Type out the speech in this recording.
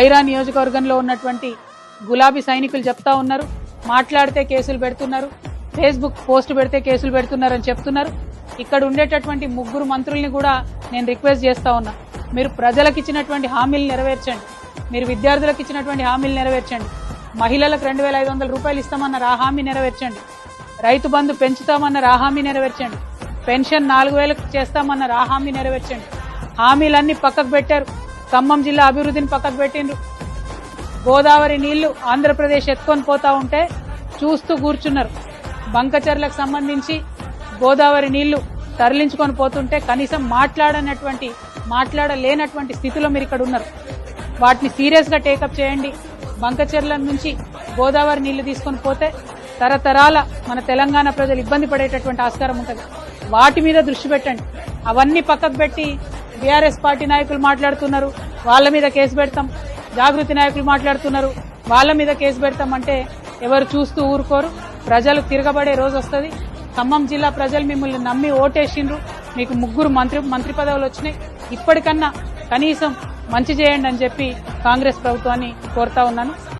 ఐరా నియోజకవర్గంలో ఉన్నటువంటి గులాబీ సైనికులు చెప్తా ఉన్నారు, మాట్లాడితే కేసులు పెడుతున్నారు, ఫేస్బుక్ పోస్ట్ పెడితే కేసులు పెడుతున్నారని చెప్తున్నారు. ఇక్కడ ఉండేటటువంటి ముగ్గురు మంత్రుల్ని కూడా నేను రిక్వెస్ట్ చేస్తా ఉన్నా, మీరు ప్రజలకు ఇచ్చినటువంటి హామీలు నెరవేర్చండి, మీరు విద్యార్థులకు ఇచ్చినటువంటి హామీలు నెరవేర్చండి, మహిళలకు 2500 రూపాయలు ఇస్తామన్నారు ఆ హామీ నెరవేర్చండి, రైతు బంధు పెంచుతామన్నారు ఆ హామీ నెరవేర్చండి, పెన్షన్ 4000 చేస్తామన్నారు ఆ హామీ నెరవేర్చండి. హామీలన్నీ పక్కకు పెట్టారు. ఖమ్మం జిల్లా అభివృద్ధిని పక్కకు పెట్టిండ్రు. గోదావరి నీళ్లు ఆంధ్రప్రదేశ్ ఎత్తుకొని పోతా ఉంటే చూస్తూ కూర్చున్నారు. బంకచర్లకు సంబంధించి గోదావరి నీళ్లు తరలించుకొని పోతుంటే కనీసం మాట్లాడలేనటువంటి స్థితిలో మీరు ఇక్కడ ఉన్నారు. వాటిని సీరియస్ గా టేకప్ చేయండి. బంకచర్ల నుంచి గోదావరి నీళ్లు తీసుకొని పోతే తరతరాల మన తెలంగాణ ప్రజలు ఇబ్బంది పడేటటువంటి ఆస్కారం ఉంటుంది. వాటి మీద దృష్టి పెట్టండి. అవన్నీ పక్కకు పెట్టి బీఆర్ఎస్ పార్టీ నాయకులు మాట్లాడుతున్నారు, వాళ్ళ మీద కేసు పెడతాం, జాగృతి నాయకులు మాట్లాడుతున్నారు, వాళ్ళ మీద కేసు పెడతాం అంటే ఎవరు చూస్తూ ఊరుకోరు. ప్రజలు తిరగబడే రోజు వస్తుంది. ఖమ్మం జిల్లా ప్రజలు మిమ్మల్ని నమ్మి ఓటేసిండ్రు. మీకు 3 మంత్రి పదవులు వచ్చినాయి. ఇప్పటికన్నా కనీసం మంచి చేయండి అని చెప్పి కాంగ్రెస్ ప్రభుత్వాన్ని కోరుతా ఉన్నాను.